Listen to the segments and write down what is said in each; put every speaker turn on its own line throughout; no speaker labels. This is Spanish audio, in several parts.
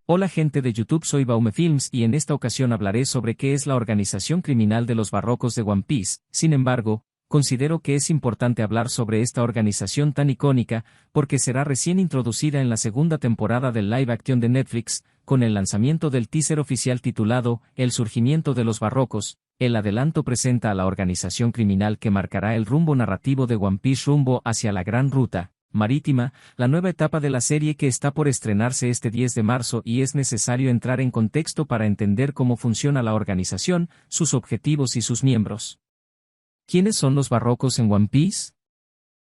Hola gente de YouTube, soy Baume Films y en esta ocasión hablaré sobre qué es la organización criminal de los Barrocos de One Piece. Sin embargo, considero que es importante hablar sobre esta organización tan icónica, porque será recién introducida en la segunda temporada del live action de Netflix, con el lanzamiento del teaser oficial titulado El surgimiento de los Barrocos. El adelanto presenta a la organización criminal que marcará el rumbo narrativo de One Piece rumbo hacia la Gran Ruta Marítima, la nueva etapa de la serie que está por estrenarse este 10 de marzo, y es necesario entrar en contexto para entender cómo funciona la organización, sus objetivos y sus miembros. ¿Quiénes son los Barrocos en One Piece?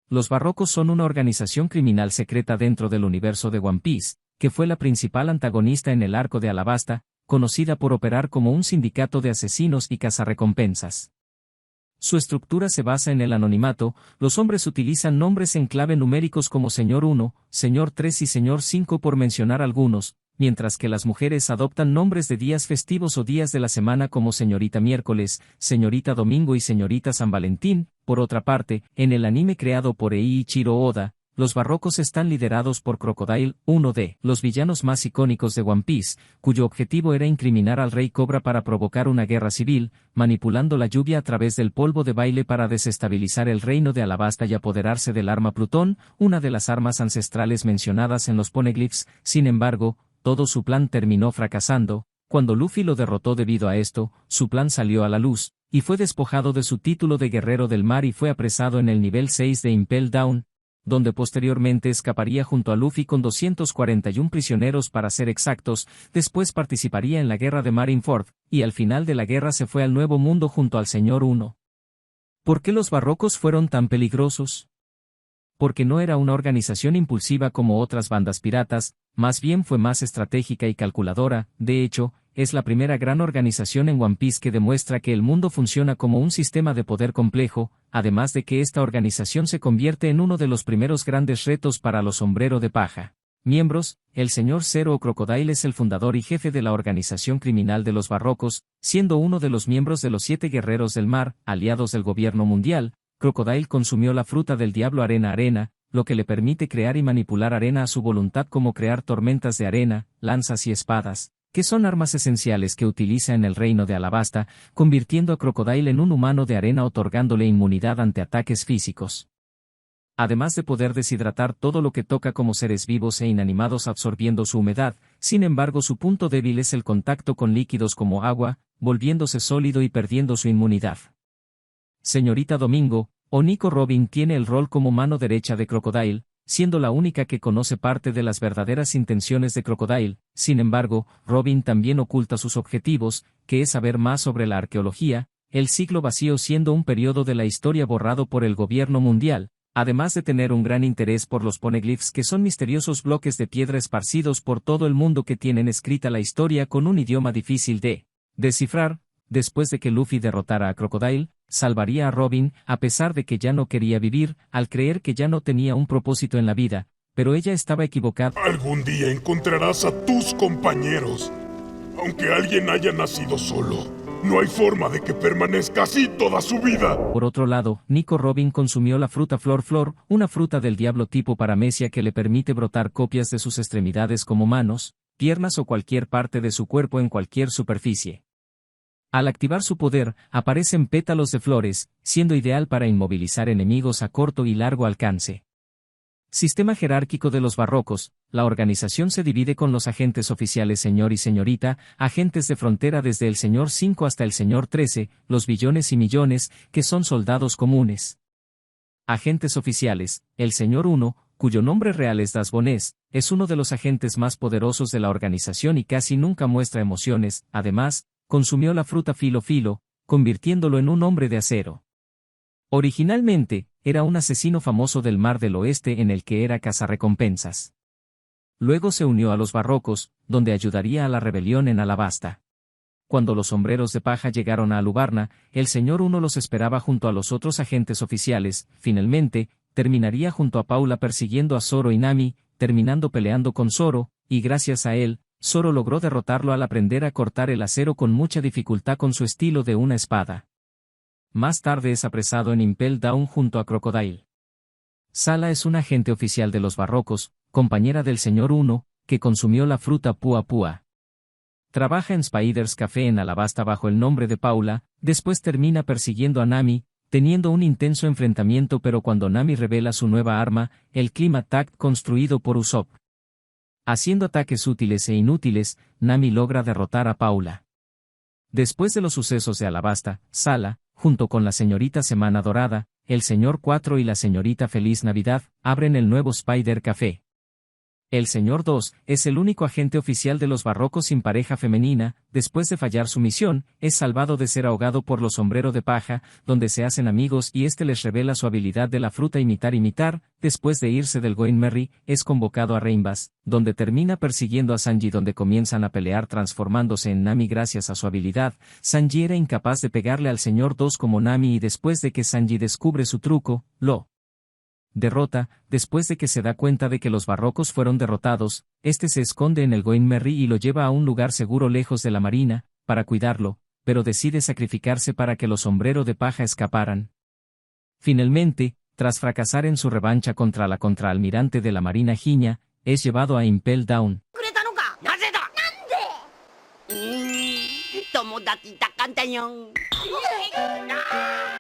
Los Barrocos son una organización criminal secreta dentro del universo de One Piece, que fue la principal antagonista en el arco de Alabasta, conocida por operar como un sindicato de asesinos y cazarrecompensas. Su estructura se basa en el anonimato. Los hombres utilizan nombres en clave numéricos como Señor 1, Señor 3 y Señor 5 por mencionar algunos, mientras que las mujeres adoptan nombres de días festivos o días de la semana como Señorita Miércoles, Señorita Domingo y Señorita San Valentín. Por otra parte, en el anime creado por Eiichiro Oda, los Barrocos están liderados por Crocodile, uno de los villanos más icónicos de One Piece, cuyo objetivo era incriminar al Rey Cobra para provocar una guerra civil, manipulando la lluvia a través del polvo de baile para desestabilizar el reino de Alabasta y apoderarse del arma Plutón, una de las armas ancestrales mencionadas en los poneglyphs. Sin embargo, todo su plan terminó fracasando. Cuando Luffy lo derrotó debido a esto, su plan salió a la luz, y fue despojado de su título de Guerrero del Mar y fue apresado en el nivel 6 de Impel Down, donde posteriormente escaparía junto a Luffy con 241 prisioneros para ser exactos. Después participaría en la guerra de Marineford, y al final de la guerra se fue al Nuevo Mundo junto al Señor 1. ¿Por qué los Barrocos fueron tan peligrosos? Porque no era una organización impulsiva como otras bandas piratas, más bien fue más estratégica y calculadora. De hecho, es la primera gran organización en One Piece que demuestra que el mundo funciona como un sistema de poder complejo, además de que esta organización se convierte en uno de los primeros grandes retos para los Sombrero de Paja. Miembros: el Señor Zero o Crocodile es el fundador y jefe de la organización criminal de los Barrocos, siendo uno de los miembros de los 7 Guerreros del Mar, aliados del gobierno mundial. Crocodile consumió la fruta del diablo arena, lo que le permite crear y manipular arena a su voluntad, como crear tormentas de arena, lanzas y espadas, que son armas esenciales que utiliza en el reino de Alabasta, convirtiendo a Crocodile en un humano de arena otorgándole inmunidad ante ataques físicos. Además de poder deshidratar todo lo que toca como seres vivos e inanimados absorbiendo su humedad. Sin embargo, su punto débil es el contacto con líquidos como agua, volviéndose sólido y perdiendo su inmunidad. Señorita Domingo, o Nico Robin, tiene el rol como mano derecha de Crocodile, siendo la única que conoce parte de las verdaderas intenciones de Crocodile. Sin embargo, Robin también oculta sus objetivos, que es saber más sobre la arqueología, el siglo vacío siendo un periodo de la historia borrado por el gobierno mundial, además de tener un gran interés por los poneglyphs, que son misteriosos bloques de piedra esparcidos por todo el mundo que tienen escrita la historia con un idioma difícil de descifrar. Después de que Luffy derrotara a Crocodile, salvaría a Robin, a pesar de que ya no quería vivir, al creer que ya no tenía un propósito en la vida, pero ella estaba equivocada.
Algún día encontrarás a tus compañeros. Aunque alguien haya nacido solo, no hay forma de que permanezca así toda su vida.
Por otro lado, Nico Robin consumió la fruta Flor, una fruta del diablo tipo paramecia que le permite brotar copias de sus extremidades como manos, piernas o cualquier parte de su cuerpo en cualquier superficie. Al activar su poder, aparecen pétalos de flores, siendo ideal para inmovilizar enemigos a corto y largo alcance. Sistema jerárquico de los Barrocos. La organización se divide con los agentes oficiales Señor y Señorita, agentes de frontera desde el Señor 5 hasta el Señor 13, los billones y millones, que son soldados comunes. Agentes oficiales. El Señor 1, cuyo nombre real es Dasbonés, es uno de los agentes más poderosos de la organización y casi nunca muestra emociones. Además, consumió la fruta Filo, convirtiéndolo en un hombre de acero. Originalmente, era un asesino famoso del Mar del Oeste en el que era cazarrecompensas. Luego se unió a los Barrocos, donde ayudaría a la rebelión en Alabasta. Cuando los Sombreros de Paja llegaron a Alubarna, el Señor 1 los esperaba junto a los otros agentes oficiales. Finalmente, terminaría junto a Paula persiguiendo a Zoro y Nami, terminando peleando con Zoro, y gracias a él, Zoro logró derrotarlo al aprender a cortar el acero con mucha dificultad con su estilo de una espada. Más tarde es apresado en Impel Down junto a Crocodile. Sala es un agente oficial de los Barrocos, compañera del Señor 1, que consumió la fruta Pua Pua. Trabaja en Spider's Café en Alabasta bajo el nombre de Paula, después termina persiguiendo a Nami, teniendo un intenso enfrentamiento pero cuando Nami revela su nueva arma, el Climate Tac construido por Usopp. Haciendo ataques útiles e inútiles, Nami logra derrotar a Paula. Después de los sucesos de Alabasta, Sala, junto con la señorita Semana Dorada, el señor 4 y la señorita Feliz Navidad, abren el nuevo Spider Café. El señor 2 es el único agente oficial de los Barrocos sin pareja femenina, después de fallar su misión, es salvado de ser ahogado por los Sombrero de Paja, donde se hacen amigos y este les revela su habilidad de la fruta imitar, después de irse del Going Merry, es convocado a Rainbas, donde termina persiguiendo a Sanji donde comienzan a pelear transformándose en Nami gracias a su habilidad. Sanji era incapaz de pegarle al señor 2 como Nami y después de que Sanji descubre su truco, lo derrota, después de que se da cuenta de que los Barrocos fueron derrotados, este se esconde en el Going Merry y lo lleva a un lugar seguro lejos de la marina, para cuidarlo, pero decide sacrificarse para que los Sombrero de Paja escaparan. Finalmente, tras fracasar en su revancha contra la contraalmirante de la marina Giña, es llevado a Impel Down.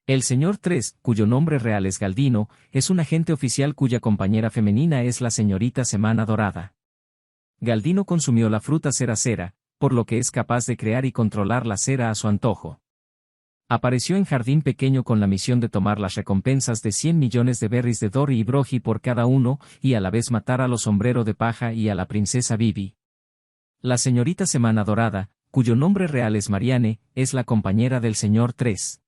El señor 3, cuyo nombre real es Galdino, es un agente oficial cuya compañera femenina es la señorita Semana Dorada. Galdino consumió la fruta Cera, por lo que es capaz de crear y controlar la cera a su antojo. Apareció en Jardín Pequeño con la misión de tomar las recompensas de 100 millones de berries de Dory y Brogy por cada uno, y a la vez matar a los Sombrero de Paja y a la princesa Vivi. La señorita Semana Dorada, cuyo nombre real es Marianne, es la compañera del señor 3.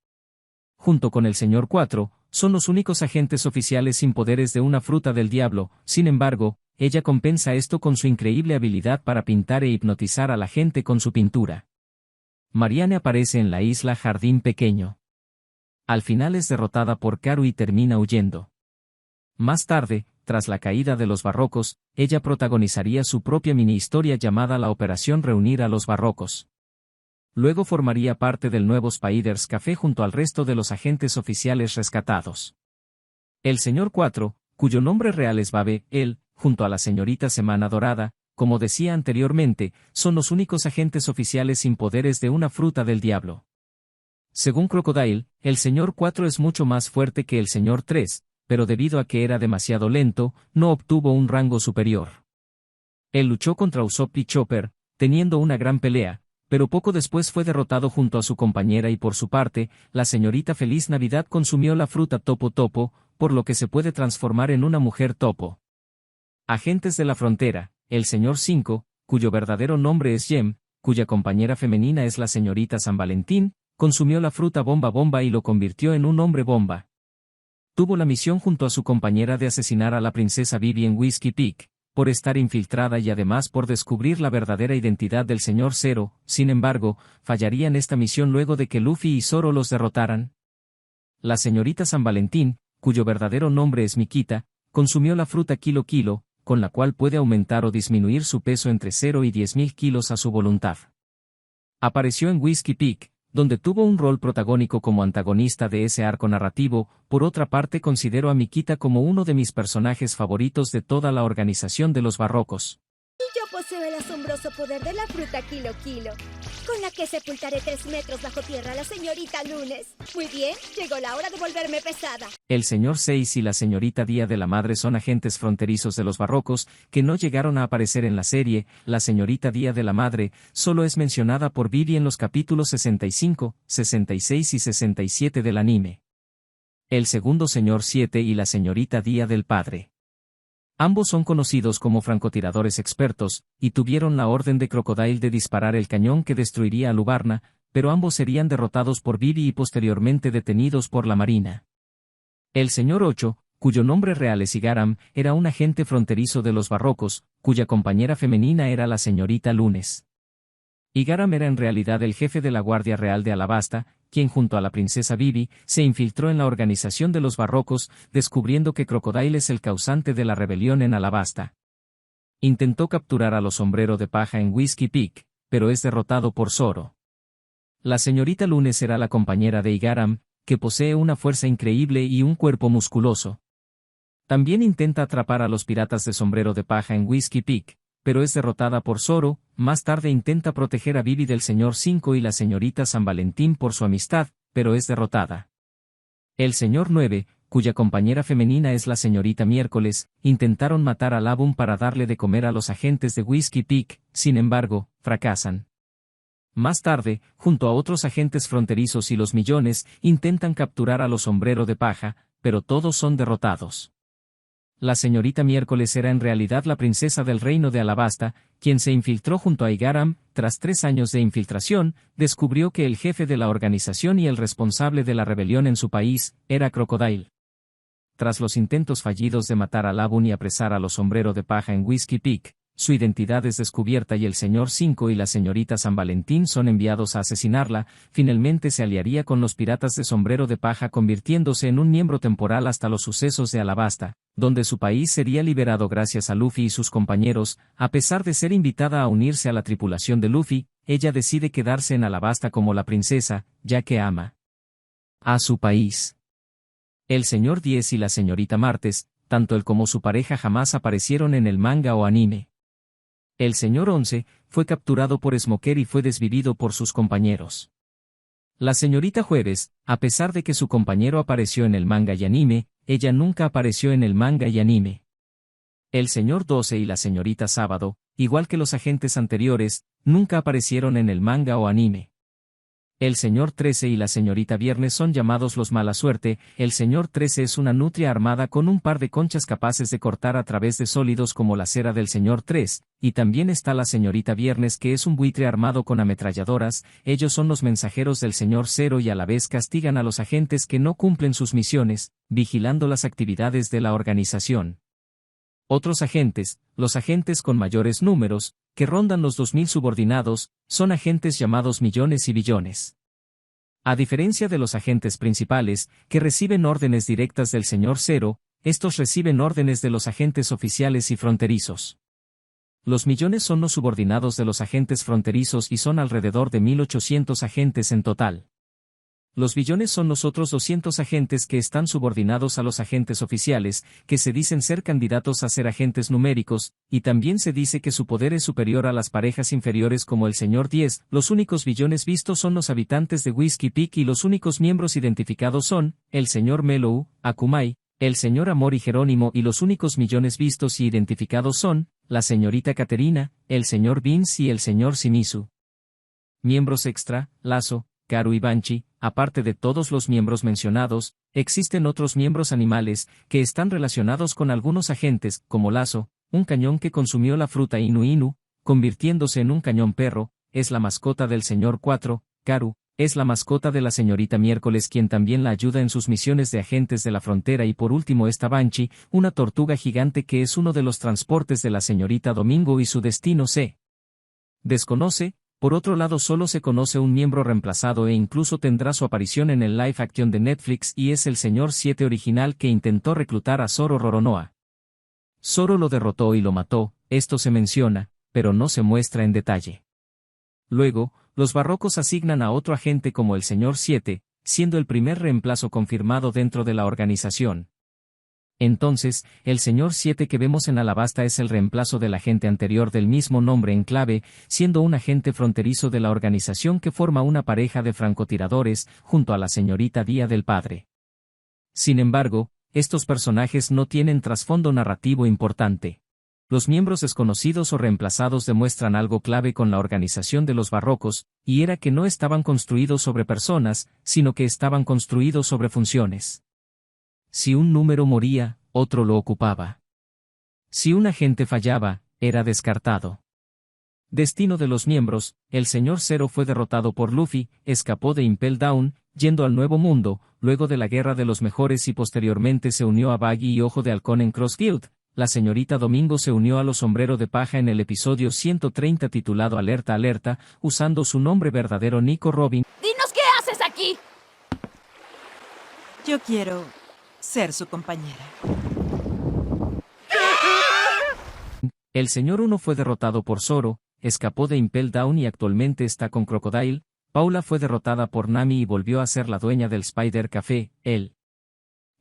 Junto con el señor 4, son los únicos agentes oficiales sin poderes de una fruta del diablo, sin embargo, ella compensa esto con su increíble habilidad para pintar e hipnotizar a la gente con su pintura. Marianne aparece en la isla Jardín Pequeño. Al final es derrotada por Karu y termina huyendo. Más tarde, tras la caída de los Barrocos, ella protagonizaría su propia mini-historia llamada la Operación Reunir a los Barrocos. Luego formaría parte del nuevo Spider's Café junto al resto de los agentes oficiales rescatados. El señor 4, cuyo nombre real es Babe, él, junto a la señorita Semana Dorada, como decía anteriormente, son los únicos agentes oficiales sin poderes de una fruta del diablo. Según Crocodile, el señor 4 es mucho más fuerte que el señor 3, pero debido a que era demasiado lento, no obtuvo un rango superior. Él luchó contra Usopp y Chopper, teniendo una gran pelea, pero poco después fue derrotado junto a su compañera y por su parte, la señorita Feliz Navidad consumió la fruta Topo Topo, por lo que se puede transformar en una mujer topo. Agentes de la frontera, el señor 5, cuyo verdadero nombre es Jem, cuya compañera femenina es la señorita San Valentín, consumió la fruta Bomba Bomba y lo convirtió en un hombre bomba. Tuvo la misión junto a su compañera de asesinar a la princesa Vivi en Whiskey Peak, por estar infiltrada y además por descubrir la verdadera identidad del señor Zero, sin embargo, fallarían esta misión luego de que Luffy y Zoro los derrotaran. La señorita San Valentín, cuyo verdadero nombre es Mikita, consumió la fruta Kilo Kilo, con la cual puede aumentar o disminuir su peso entre 0 y 10.000 kilos a su voluntad. Apareció en Whiskey Peak, donde tuvo un rol protagónico como antagonista de ese arco narrativo. Por otra parte considero a Mikita como uno de mis personajes favoritos de toda la organización de los Barrocos.
Y yo poseo el asombroso poder de la fruta Kilo Kilo, con la que sepultaré 3 metros bajo tierra a la señorita Lunes. Muy bien, llegó la hora de volverme pesada.
El señor 6 y la señorita Día de la Madre son agentes fronterizos de los Barrocos, que no llegaron a aparecer en la serie. La señorita Día de la Madre solo es mencionada por Vivi en los capítulos 65, 66 y 67 del anime. El segundo señor 7 y la señorita Día del Padre. Ambos son conocidos como francotiradores expertos, y tuvieron la orden de Crocodile de disparar el cañón que destruiría a Lubarna, pero ambos serían derrotados por Vivi y posteriormente detenidos por la Marina. El señor 8, cuyo nombre real es Igaram, era un agente fronterizo de los Barrocos, cuya compañera femenina era la señorita Lunes. Igaram era en realidad el jefe de la Guardia Real de Alabasta, quien junto a la princesa Vivi, se infiltró en la organización de los Barrocos, descubriendo que Crocodile es el causante de la rebelión en Alabasta. Intentó capturar a los Sombrero de Paja en Whiskey Peak, pero es derrotado por Zoro. La señorita Lunes era la compañera de Igaram, que posee una fuerza increíble y un cuerpo musculoso. También intenta atrapar a los piratas de Sombrero de Paja en Whiskey Peak, pero es derrotada por Zoro. Más tarde intenta proteger a Vivi del Señor 5 y la señorita San Valentín por su amistad, pero es derrotada. El Señor 9, cuya compañera femenina es la señorita Miércoles, intentaron matar a Labum para darle de comer a los agentes de Whiskey Peak, sin embargo, fracasan. Más tarde, junto a otros agentes fronterizos y los Millones, intentan capturar a los Sombrero de Paja, pero todos son derrotados. La señorita Miércoles era en realidad la princesa del reino de Alabasta, quien se infiltró junto a Igaram. Tras 3 años de infiltración, descubrió que el jefe de la organización y el responsable de la rebelión en su país era Crocodile. Tras los intentos fallidos de matar a Labum y apresar a los Sombrero de Paja en Whiskey Peak, su identidad es descubierta y el Señor 5 y la señorita San Valentín son enviados a asesinarla. Finalmente se aliaría con los piratas de Sombrero de Paja, convirtiéndose en un miembro temporal hasta los sucesos de Alabasta, donde su país sería liberado gracias a Luffy y sus compañeros. A pesar de ser invitada a unirse a la tripulación de Luffy, ella decide quedarse en Alabasta como la princesa, ya que ama a su país. El Señor 10 y la señorita Martes, tanto él como su pareja jamás aparecieron en el manga o anime. El Señor 11 fue capturado por Smoker y fue desvivido por sus compañeros. La señorita Jueves, a pesar de que su compañero apareció en el manga y anime, ella nunca apareció en el manga y anime. El Señor 12 y la señorita Sábado, igual que los agentes anteriores, nunca aparecieron en el manga o anime. El Señor 13 y la señorita Viernes son llamados los Mala Suerte. El Señor 13 es una nutria armada con un par de conchas capaces de cortar a través de sólidos como la cera del Señor 3, y también está la señorita Viernes, que es un buitre armado con ametralladoras. Ellos son los mensajeros del Señor 0 y a la vez castigan a los agentes que no cumplen sus misiones, vigilando las actividades de la organización. Otros agentes, los agentes con mayores números, que rondan los 2000 subordinados, son agentes llamados Millones y Billones. A diferencia de los agentes principales, que reciben órdenes directas del Señor 0, estos reciben órdenes de los agentes oficiales y fronterizos. Los Millones son los subordinados de los agentes fronterizos y son alrededor de 1800 agentes en total. Los Billones son los otros 200 agentes que están subordinados a los agentes oficiales, que se dicen ser candidatos a ser agentes numéricos, y también se dice que su poder es superior a las parejas inferiores como el Señor 10. Los únicos Billones vistos son los habitantes de Whiskey Peak y los únicos miembros identificados son el Señor Melou, Akumai, el Señor Amor y Jerónimo, y los únicos Millones vistos y identificados son la señorita Caterina, el Señor Vince y el Señor Shimizu. Miembros extra, Lazo, Karu y Banshee. Aparte de todos los miembros mencionados, existen otros miembros animales, que están relacionados con algunos agentes, como Lazo, un cañón que consumió la fruta Inu Inu, convirtiéndose en un cañón perro, es la mascota del Señor 4, Karu, es la mascota de la señorita Miércoles, quien también la ayuda en sus misiones de agentes de la frontera, y por último está Banshee, una tortuga gigante que es uno de los transportes de la señorita Domingo y su destino se desconoce. Por otro lado, solo se conoce un miembro reemplazado e incluso tendrá su aparición en el live action de Netflix, y es el Señor 7 original, que intentó reclutar a Zoro Roronoa. Zoro lo derrotó y lo mató, esto se menciona, pero no se muestra en detalle. Luego, los barrocos asignan a otro agente como el Señor 7, siendo el primer reemplazo confirmado dentro de la organización. Entonces, el Señor 7 que vemos en Alabasta es el reemplazo del agente anterior del mismo nombre en clave, siendo un agente fronterizo de la organización que forma una pareja de francotiradores, junto a la señorita Día del Padre. Sin embargo, estos personajes no tienen trasfondo narrativo importante. Los miembros desconocidos o reemplazados demuestran algo clave con la organización de los barrocos, y era que no estaban construidos sobre personas, sino que estaban construidos sobre funciones. Si un número moría, otro lo ocupaba. Si un agente fallaba, era descartado. Destino de los miembros: el Señor 0 fue derrotado por Luffy, escapó de Impel Down, yendo al Nuevo Mundo, luego de la Guerra de los Mejores, y posteriormente se unió a Baggy y Ojo de Halcón en Cross Guild. La señorita Domingo se unió a los Sombrero de Paja en el episodio 130 titulado Alerta Alerta, usando su nombre verdadero Nico Robin.
¡Dinos qué haces aquí!
Yo quiero ser su compañera.
El Señor 1 fue derrotado por Zoro, escapó de Impel Down y actualmente está con Crocodile. Paula fue derrotada por Nami y volvió a ser la dueña del Spider Café. El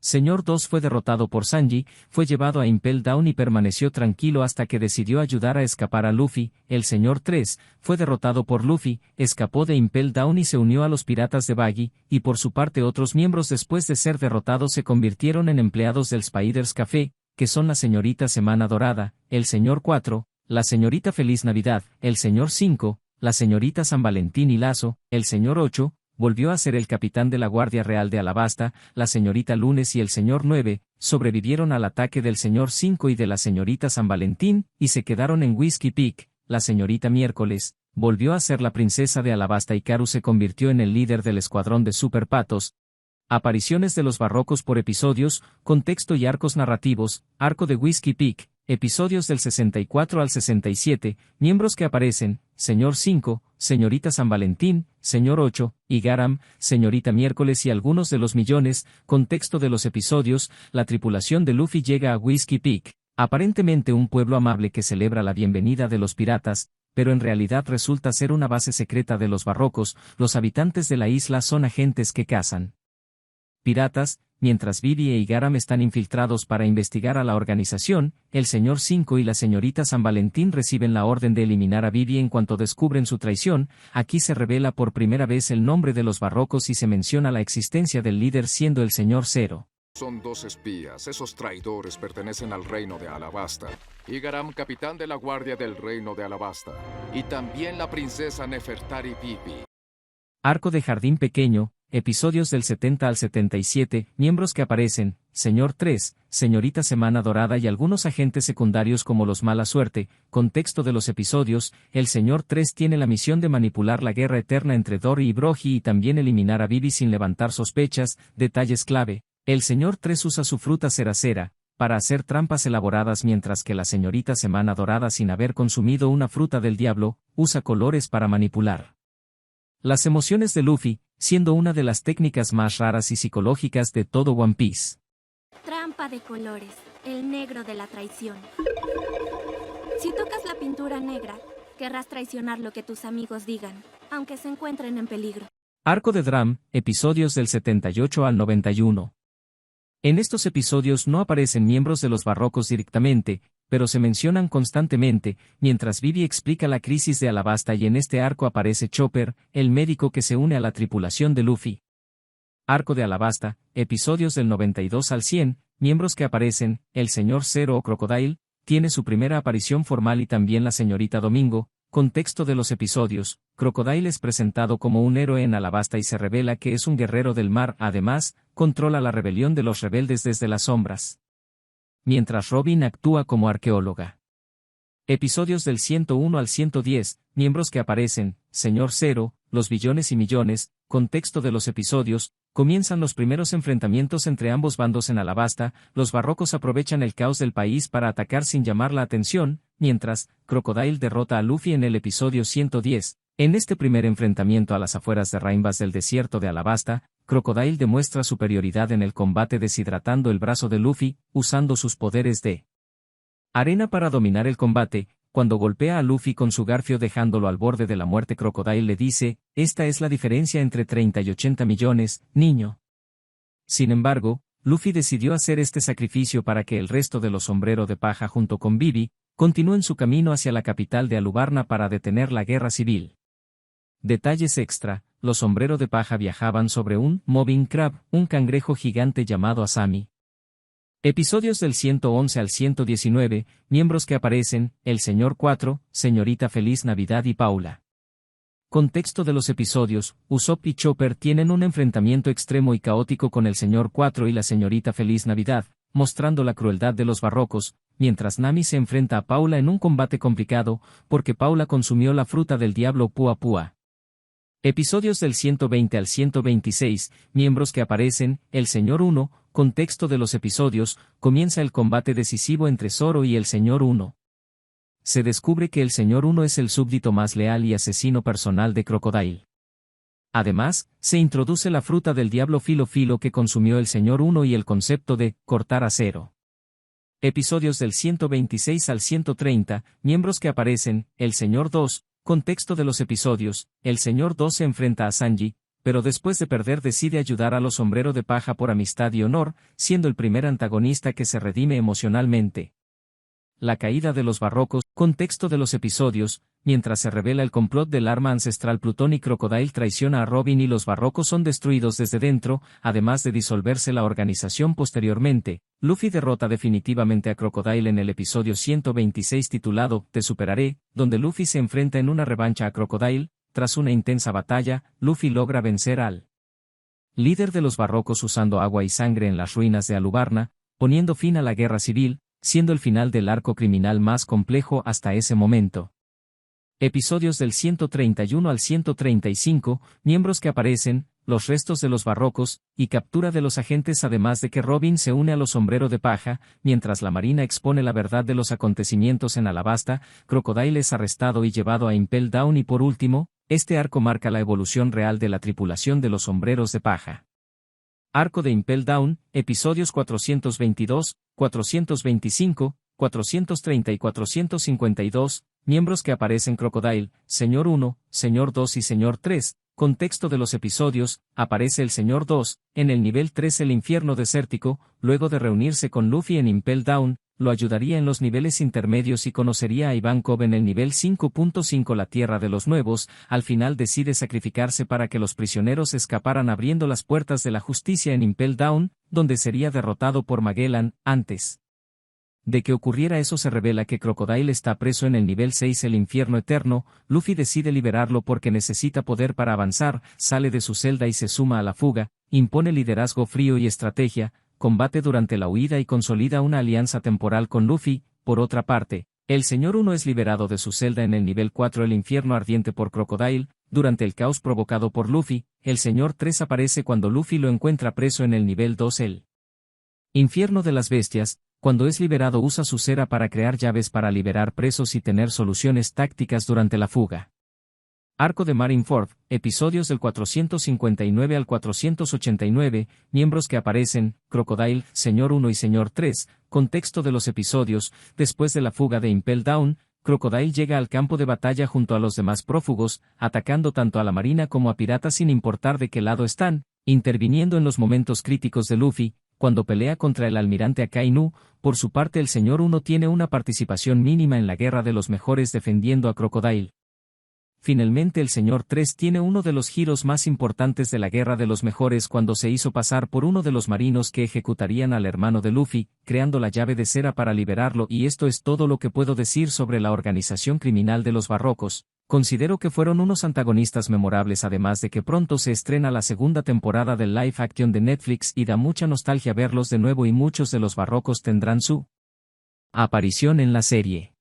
Señor 2 fue derrotado por Sanji, fue llevado a Impel Down y permaneció tranquilo hasta que decidió ayudar a escapar a Luffy. El Señor 3 fue derrotado por Luffy, escapó de Impel Down y se unió a los piratas de Baggy, y por su parte otros miembros después de ser derrotados se convirtieron en empleados del Spider's Café, que son la señorita Semana Dorada, el Señor 4, la señorita Feliz Navidad, el Señor 5, la señorita San Valentín y Lazo, el Señor 8, volvió a ser el capitán de la Guardia Real de Alabasta, la señorita Lunes y el Señor 9, sobrevivieron al ataque del Señor 5 y de la señorita San Valentín, y se quedaron en Whiskey Peak. La señorita Miércoles volvió a ser la princesa de Alabasta y Karu se convirtió en el líder del escuadrón de Super Patos. Apariciones de los barrocos por episodios, contexto y arcos narrativos, arco de Whiskey Peak, episodios del 64 al 67, miembros que aparecen, Señor 5, señorita San Valentín, Señor 8, y Garam, señorita Miércoles y algunos de los millones, contexto de los episodios, la tripulación de Luffy llega a Whiskey Peak, aparentemente un pueblo amable que celebra la bienvenida de los piratas, pero en realidad resulta ser una base secreta de los barrocos. Los habitantes de la isla son agentes que cazan piratas, mientras Vivi y Garam están infiltrados para investigar a la organización. El Señor 5 y la señorita San Valentín reciben la orden de eliminar a Vivi en cuanto descubren su traición. Aquí se revela por primera vez el nombre de los barrocos y se menciona la existencia del líder siendo el Señor 0.
Son 2 espías, esos traidores pertenecen al reino de Alabasta. Y Garam, capitán de la guardia del reino de Alabasta. Y también la princesa Nefertari Vivi.
Arco de Jardín Pequeño, episodios del 70 al 77, miembros que aparecen, Señor 3, señorita Semana Dorada y algunos agentes secundarios como los Mala Suerte. Contexto de los episodios, el Señor 3 tiene la misión de manipular la guerra eterna entre Dory y Brogy y también eliminar a Vivi sin levantar sospechas. Detalles clave, el Señor 3 usa su fruta ceracera para hacer trampas elaboradas mientras que la señorita Semana Dorada, sin haber consumido una fruta del diablo, usa colores para manipular las emociones de Luffy, siendo una de las técnicas más raras y psicológicas de todo One Piece.
Trampa de colores, el negro de la traición. Si tocas la pintura negra, querrás traicionar lo que tus amigos digan, aunque se encuentren en peligro.
Arco de Dram, episodios del 78 al 91. En estos episodios no aparecen miembros de los barrocos directamente, pero se mencionan constantemente, mientras Vivi explica la crisis de Alabasta y en este arco aparece Chopper, el médico que se une a la tripulación de Luffy. Arco de Alabasta, episodios del 92 al 100, miembros que aparecen, el Señor 0 o Crocodile, tiene su primera aparición formal y también la señorita Domingo. Contexto de los episodios, Crocodile es presentado como un héroe en Alabasta y se revela que es un guerrero del mar, además, controla la rebelión de los rebeldes desde las sombras. Mientras Robin actúa como arqueóloga. Episodios del 101 al 110, miembros que aparecen, Señor 0, los billones y millones. Contexto de los episodios, comienzan los primeros enfrentamientos entre ambos bandos en Alabasta. Los barrocos aprovechan el caos del país para atacar sin llamar la atención, mientras Crocodile derrota a Luffy en el episodio 110. En este primer enfrentamiento a las afueras de Raimbas del desierto de Alabasta, Crocodile demuestra superioridad en el combate deshidratando el brazo de Luffy, usando sus poderes de arena para dominar el combate. Cuando golpea a Luffy con su garfio dejándolo al borde de la muerte, Crocodile le dice, esta es la diferencia entre 30 y 80 millones, niño. Sin embargo, Luffy decidió hacer este sacrificio para que el resto de los Sombrero de Paja junto con Vivi, continúen su camino hacia la capital de Alubarna para detener la guerra civil. Detalles extra, los Sombrero de Paja viajaban sobre un Moving Crab, un cangrejo gigante llamado Asami. Episodios del 111 al 119, miembros que aparecen, el Señor 4, señorita Feliz Navidad y Paula. Contexto de los episodios, Usopp y Chopper tienen un enfrentamiento extremo y caótico con el Señor 4 y la señorita Feliz Navidad, mostrando la crueldad de los barrocos, mientras Nami se enfrenta a Paula en un combate complicado, porque Paula consumió la fruta del diablo Pua Pua. Episodios del 120 al 126, miembros que aparecen, el Señor 1, contexto de los episodios, comienza el combate decisivo entre Zoro y el Señor 1. Se descubre que el Señor 1 es el súbdito más leal y asesino personal de Crocodile. Además, se introduce la fruta del diablo Filo Filo que consumió el Señor 1 y el concepto de cortar acero. Episodios del 126 al 130, miembros que aparecen, el Señor 2, contexto de los episodios, el Señor 2 se enfrenta a Sanji, pero después de perder decide ayudar a los Sombrero de Paja por amistad y honor, siendo el primer antagonista que se redime emocionalmente. La caída de los Barrocos, contexto de los episodios, mientras se revela el complot del arma ancestral Plutón y Crocodile traiciona a Robin y los Barrocos son destruidos desde dentro, además de disolverse la organización posteriormente. Luffy derrota definitivamente a Crocodile en el episodio 126 titulado Te superaré, donde Luffy se enfrenta en una revancha a Crocodile. Tras una intensa batalla, Luffy logra vencer al líder de los Barrocos usando agua y sangre en las ruinas de Alubarna, poniendo fin a la guerra civil, siendo el final del arco criminal más complejo hasta ese momento. Episodios del 131 al 135, miembros que aparecen, los restos de los Barrocos, y captura de los agentes además de que Robin se une a los Sombrero de Paja, mientras la Marina expone la verdad de los acontecimientos en Alabasta, Crocodile es arrestado y llevado a Impel Down y por último, este arco marca la evolución real de la tripulación de los Sombreros de Paja. Arco de Impel Down, episodios 422, 425, 430 y 452, miembros que aparecen Crocodile, Señor 1, Señor 2 y Señor 3, contexto de los episodios, aparece el Señor 2, en el nivel 3 el infierno desértico, luego de reunirse con Luffy en Impel Down, lo ayudaría en los niveles intermedios y conocería a Ivankov en el nivel 5.5 la Tierra de los Nuevos, al final decide sacrificarse para que los prisioneros escaparan abriendo las puertas de la justicia en Impel Down, donde sería derrotado por Magellan, antes de que ocurriera eso se revela que Crocodile está preso en el nivel 6 el infierno eterno, Luffy decide liberarlo porque necesita poder para avanzar, sale de su celda y se suma a la fuga, impone liderazgo frío y estrategia, combate durante la huida y consolida una alianza temporal con Luffy. Por otra parte, el Señor 1 es liberado de su celda en el nivel 4 el infierno ardiente por Crocodile, durante el caos provocado por Luffy, el Señor 3 aparece cuando Luffy lo encuentra preso en el nivel 2 el infierno de las bestias. Cuando es liberado usa su cera para crear llaves para liberar presos y tener soluciones tácticas durante la fuga. Arco de Marineford, episodios del 459 al 489, miembros que aparecen, Crocodile, Señor 1 y Señor 3, contexto de los episodios, después de la fuga de Impel Down, Crocodile llega al campo de batalla junto a los demás prófugos, atacando tanto a la marina como a piratas sin importar de qué lado están, interviniendo en los momentos críticos de Luffy. Cuando pelea contra el almirante Akainu, por su parte el Señor 1 tiene una participación mínima en la Guerra de los Mejores defendiendo a Crocodile. Finalmente el Señor 3 tiene uno de los giros más importantes de la Guerra de los Mejores cuando se hizo pasar por uno de los marinos que ejecutarían al hermano de Luffy, creando la llave de cera para liberarlo y esto es todo lo que puedo decir sobre la organización criminal de los Barrocos. Considero que fueron unos antagonistas memorables además de que pronto se estrena la segunda temporada del live action de Netflix y da mucha nostalgia verlos de nuevo y muchos de los Barrocos tendrán su aparición en la serie.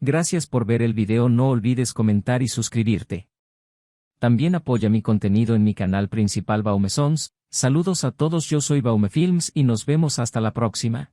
Gracias por ver el video, no olvides comentar y suscribirte. También apoya mi contenido en mi canal principal Baumesons. Saludos a todos, yo soy Baumefilms y nos vemos hasta la próxima.